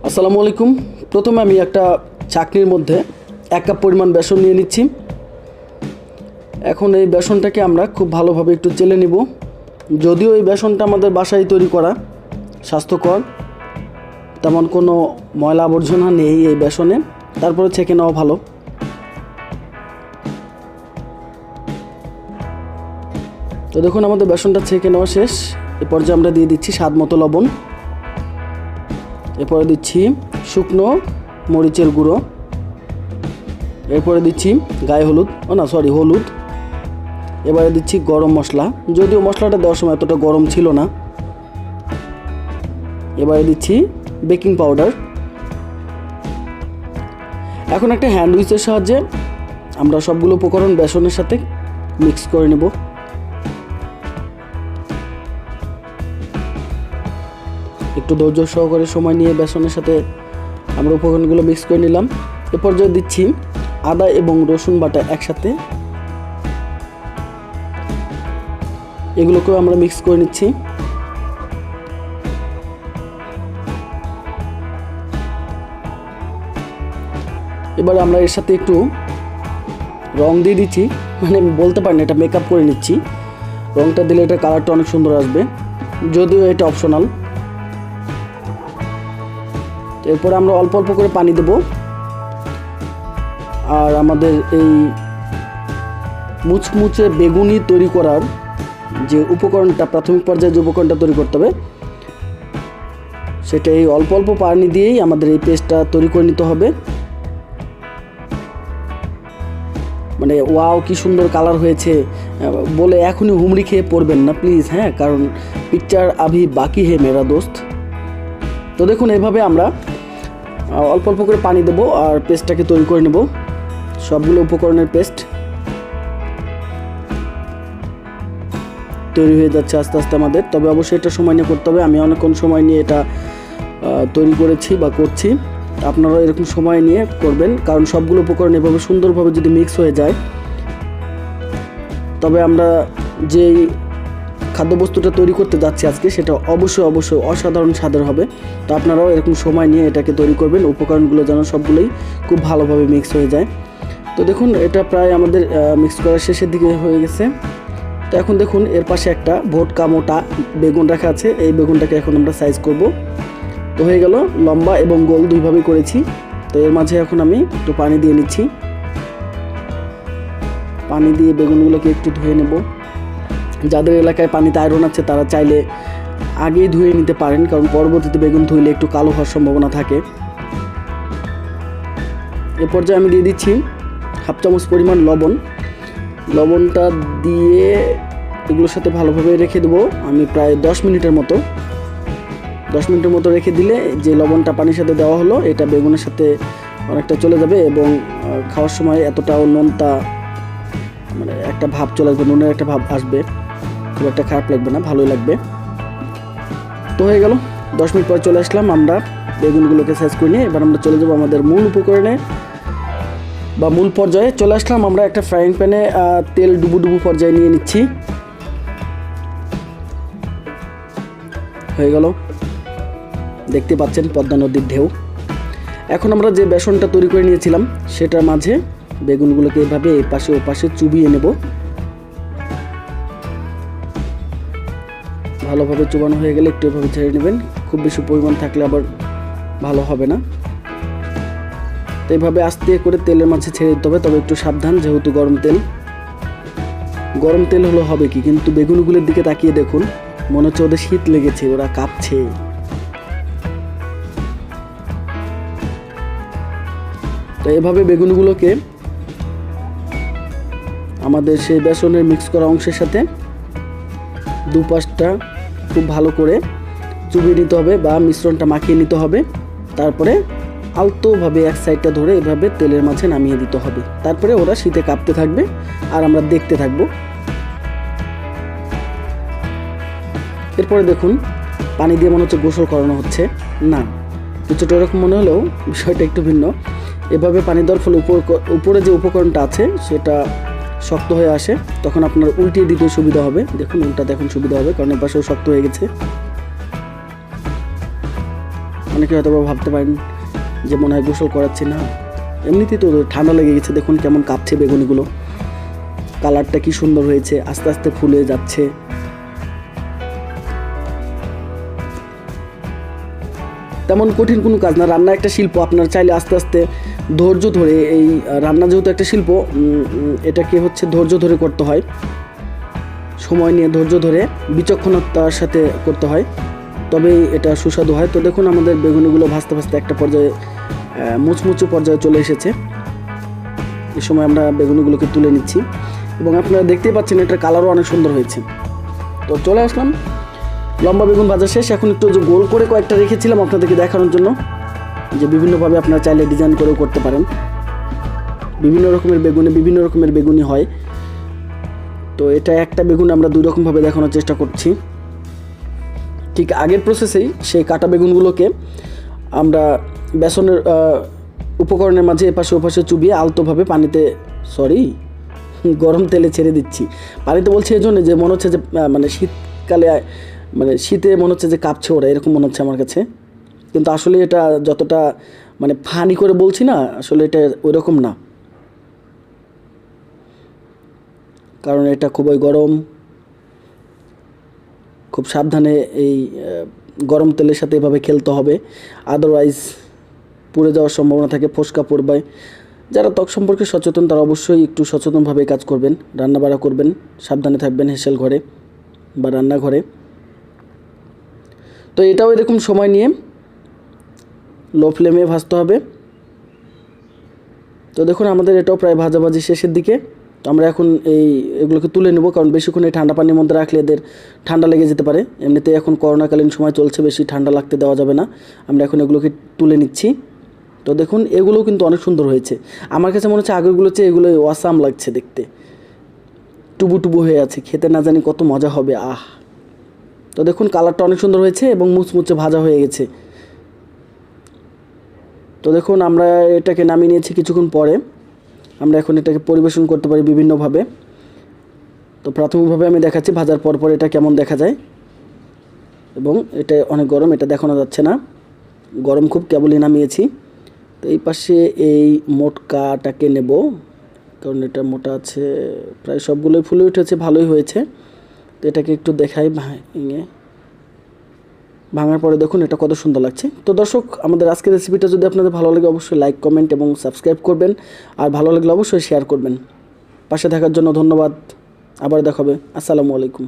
আসসালামু আলাইকুম। প্রথমে আমি একটা চাকনির মধ্যে 1 কাপ পরিমাণ বেসন নিয়ে নিচ্ছি। এখন এই বেসনটাকে আমরা খুব ভালোভাবে একটু চেলে নিব। যদিও এই বেসনটা আমাদের বাসায় তৈরি করা, স্বাস্থ্যকর, তেমন কোনো ময়লা আবর্জনা নেই এই বেসনে, তারপরে ছেঁকে নেওয়া ভালো। তো দেখুন আমাদের বেসনটা ছেঁকে নেওয়া শেষ। এ পর্যায়ে আমরা দিয়ে দিচ্ছি স্বাদ মতো লবণ, এরপরে দিচ্ছি শুকনো মরিচের গুঁড়ো, এরপরে দিচ্ছি হলুদ, এবারে দিচ্ছি গরম মশলা, যদিও মশলাটা দেওয়ার সময় এতটা গরম ছিল না। এবারে দিচ্ছি বেকিং পাউডার। এখন একটা হ্যান্ড উইচের সাহায্যে আমরা সবগুলো উপকরণ বেসনের সাথে মিক্স করে নেব। একটু ধৈর্য সহকারে সময় নিয়ে বেসনের সাথে আমরা উপকরণগুলো মিক্স করে নিলাম। এ পর্যায়ে দিচ্ছি আদা এবং রসুন বাটা একসাথে, এগুলোকেও আমরা মিক্স করে নিচ্ছি। এবার আমরা এর সাথে একটু রং দিয়ে দিচ্ছি, মানে বলতে পারেন এটা মেকআপ করে নিচ্ছি। রংটা দিলে এটা কালারটা অনেক সুন্দর আসবে, যদিও এটা অপশনাল। এরপরে আমরা অল্প অল্প করে পানি দেব। আর আমাদের এই মুচমুচে বেগুনি তৈরি করার যে উপকরণটা, প্রাথমিক পর্যায়ে যে উপকরণটা তৈরি করতে হবে, সেটা এই অল্প অল্প পানি দিয়েই আমাদের এই পেস্টটা তৈরি করে নিতে হবে। মানে ওয়াও কি সুন্দর কালার হয়েছে বলে এখনই হুমড়ি খেয়ে পড়বেন না প্লিজ, হ্যাঁ, কারণ পিকচার আভি বাকি হে মেরা দোস্ত। তো দেখুন এইভাবে আমরা অল্প অল্প করে পানি দেবো আর পেস্টটাকে তৈরি করে নেব। সবগুলো উপকরণের পেস্ট তৈরি হয়ে যাচ্ছে আস্তে আস্তে আমাদের। তবে অবশ্যই এটা সময় নিয়ে করতে হবে। আমি অনেকক্ষণ সময় নিয়ে এটা তৈরি করেছি বা করছি, আপনারাও এরকম সময় নিয়ে করবেন, কারণ সবগুলো উপকরণ এভাবে সুন্দরভাবে যদি মিক্স হয়ে যায়, তবে আমরা যেই খাদ্যবস্তুটা তৈরি করতে যাচ্ছি আজকে, সেটা অবশ্যই অসাধারণ স্বাদের হবে। তো আপনারাও এরকম সময় নিয়ে এটাকে তৈরি করবেন, উপকরণগুলো যেন সবগুলোই খুব ভালোভাবে মিক্স হয়ে যায়। তো দেখুন এটা প্রায় আমাদের মিক্স করার শেষের দিকে হয়ে গেছে। তো এখন দেখুন এর পাশে একটা ভোটকা মোটা বেগুন রাখা আছে, এই বেগুনটাকে এখন আমরা সাইজ করব। তো হয়ে গেল, লম্বা এবং গোল দুইভাবেই করেছি। তো এর মাঝে এখন আমি একটু পানি দিয়ে নিচ্ছি। পানি দিয়ে বেগুনগুলোকে একটু ধুয়ে নেব। যাদের এলাকায় পানিতে আয়রন আছে তারা চাইলে আগেই ধুয়ে নিতে পারেন, কারণ পরবর্তীতে বেগুন ধুইলে একটু কালো হওয়ার সম্ভাবনা থাকে। এ পর্যায়ে আমি দিয়ে দিচ্ছি 1/2 চামচ পরিমাণ লবণ। লবণটা দিয়ে এগুলোর সাথে ভালোভাবে রেখে দেবো আমি প্রায় 10 মিনিটের মতো। 10 মিনিটের মতো রেখে দিলে যে লবণটা পানির সাথে দেওয়া হলো, এটা বেগুনের সাথে অনেকটা চলে যাবে এবং খাওয়ার সময় এতটাও নোনতা, মানে একটা ভাব চলে আসবে, নুনের একটা ভাব আসবে, খুব একটা খারাপ লাগবে না, ভালোই লাগবে। তো হয়ে গেল, 10 মিনিট পরে চলে আসলাম আমরা বেগুনগুলোকে সাইজ করে নিয়ে। এবার আমরা চলে যাবো আমাদের মূল উপকরণে বা মূল পর্যায়ে চলে আসলাম। আমরা একটা ফ্রাইং প্যানে তেল ডুবু পর্যায়ে নিয়ে নিচ্ছি। হয়ে গেল, দেখতে পাচ্ছেন পদ্মা নদীর ঢেউ। এখন আমরা যে বেসনটা তৈরি করে নিয়েছিলাম সেটার মাঝে বেগুনগুলোকে এভাবে এই পাশে ও পাশে চুবিয়ে নেব। ভালোভাবে চুবানো হয়ে গেলে একটু এভাবে ছেড়ে নেবেন, খুব বেশি পরিমাণ থাকলে আবার ভালো হবে না। তো এইভাবে আস্তে করে তেলের মাঝে ছেড়ে দিতে হবে, তবে একটু সাবধান, যেহেতু গরম তেল হলো হবে কি, কিন্তু বেগুনগুলোর দিকে তাকিয়ে দেখুন, মনে হচ্ছে ওদের শীত লেগেছে, ওরা কাঁপছে। তো এভাবে বেগুনগুলোকে আমাদের সেই বেসনের মিক্স করা অংশের সাথে দুপাশটা খুব ভালো করে চুবিয়ে নিতে হবে বা মিশ্রণটা মাখিয়ে নিতে হবে। তারপরে আলতোভাবে এক সাইডটা ধরে এভাবে তেলের মাঝে নামিয়ে দিতে হবে। তারপরে ওরা শীতে কাঁপতে থাকবে আর আমরা দেখতে থাকবো। এরপরে দেখুন পানি দিয়ে মনে হচ্ছে গোসল করানো হচ্ছে, না, কিছুটা এরকম মনে হলেও বিষয়টা একটু ভিন্ন। এভাবে পানি দেওয়ার ফলে উপরে যে উপকরণটা আছে সেটা শক্ত হয়ে আসে, তখন আপনার উল্টিয়ে দিতে সুবিধা হবে। দেখুন উল্টাতে এখন সুবিধা হবে, কারণ এর পাশেও শক্ত হয়ে গেছে। অনেকে হয়তো ভাবতে পারেন যে মনে হয় গোসল করাচ্ছি না, এমনিতেই তো ঠান্ডা লেগে গেছে। দেখুন কেমন কাঁপছে বেগুনিগুলো, কালারটা কি সুন্দর হয়েছে, আস্তে আস্তে ফুলে যাচ্ছে। তেমন কঠিন কোনো কাজ না, রান্না একটা শিল্প। আপনারা চাইলে আস্তে আস্তে ধৈর্য ধরে, এই রান্না যেহেতু একটা শিল্প, এটাকে হচ্ছে ধৈর্য ধরে করতে হয়, সময় নিয়ে ধৈর্য ধরে বিচক্ষণতার সাথে করতে হয়, তবেই এটা সুস্বাদু হয়। তো দেখুন আমাদের বেগুনিগুলো ভাজতে ভাজতে একটা পর্যায়ে মুচমুচে পর্যায়ে চলে এসেছে। এই সময় আমরা বেগুনিগুলোকে তুলে নিচ্ছি এবং আপনারা দেখতেই পাচ্ছেন এটার কালারও অনেক সুন্দর হয়েছে। তো চলে আসলাম, লম্বা বেগুন ভাজা শেষ। এখন একটু যে গোল করে কয়েকটা রেখেছিলাম আপনাদেরকে দেখানোর জন্য, যে বিভিন্নভাবে আপনারা চাইলে ডিজাইন করেও করতে পারেন। বিভিন্ন রকমের বেগুনি হয়। তো এটা একটা বেগুন আমরা দুই রকমভাবে দেখানোর চেষ্টা করছি। ঠিক আগের প্রসেসেই সেই কাটা বেগুনগুলোকে আমরা বেসনের উপকরণের মাঝে এপাশে ওপাশে চুবিয়ে আলতোভাবে গরম তেলে ছেড়ে দিচ্ছি। পানিতে বলছি এই জন্য যে মনে হচ্ছে যে মানে শীতকালে, মানে শীতে মনে হচ্ছে যে কাঁপছে ওরা, এরকম মনে হচ্ছে আমার কাছে। কিন্তু আসলে এটা যতটা মানে ফানি করে বলছি না, আসলে এটা ওই রকম না, কারণ এটা খুবই গরম। খুব সাবধানে এই গরম তেলের সাথে এভাবে খেলতে হবে, আদারওয়াইজ পুড়ে যাওয়ার সম্ভাবনা থাকে, ফোসকা পড়বে। যারা ত্বক সম্পর্কে সচেতন তারা অবশ্যই একটু সচেতনভাবে কাজ করবেন, রান্নাবাড়া করবেন, সাবধানে থাকবেন হেসেল ঘরে বা রান্নাঘরে। তো এটাও এরকম সময় নিয়ে লো ফ্লেমে ভাজতে হবে। তো দেখুন আমাদের এটাও প্রায় ভাজাভাজি শেষের দিকে। তো আমরা এখন এগুলোকে তুলে নেব, কারণ বেশিক্ষণ এই ঠান্ডা পানির মধ্যে রাখলে এদের ঠান্ডা লেগে যেতে পারে। এমনিতে এখন করোনাকালীন সময় চলছে, বেশি ঠান্ডা লাগতে দেওয়া যাবে না। আমরা এখন এগুলোকে তুলে নিচ্ছি। তো দেখুন এগুলোও কিন্তু অনেক সুন্দর হয়েছে। আমার কাছে মনে হচ্ছে আগেরগুলো চেয়ে এগুলো অসাম লাগছে দেখতে, টুবু টুবু হয়ে আছে, খেতে না জানি কত মজা হবে। তো দেখুন কালারটা অনেক সুন্দর হয়েছে এবং মুচমুচে ভাজা হয়ে গেছে। তো দেখুন আমরা এটাকে নামিয়ে নিয়েছি কিছুক্ষণ পরে। আমরা এখন এটাকে পরিবেশন করতে পারি বিভিন্নভাবে। তো প্রাথমিকভাবে আমি দেখাচ্ছি ভাজার পর এটা কেমন দেখা যায়। এবং এটা অনেক গরম, এটা দেখানো যাচ্ছে না, গরম খুব, কেবলই নামিয়েছি। তো এই পাশে এই মোটকাটাকে নেব, কারণ এটা মোটা আছে, প্রায় সবগুলোই ফুলে উঠেছে, ভালোই হয়েছে। তো এটাকে একটু দেখাই ভেঙে, ভাঙার পরে দেখুন এটা কত সুন্দর লাগছে। তো দর্শক, আমাদের আজকের রেসিপিটা যদি আপনাদের ভালো লাগে অবশ্যই লাইক, কমেন্ট এবং সাবস্ক্রাইব করবেন, আর ভালো লাগলে অবশ্যই শেয়ার করবেন। পাশে থাকার জন্য ধন্যবাদ। আবার দেখা হবে। আসসালামু আলাইকুম।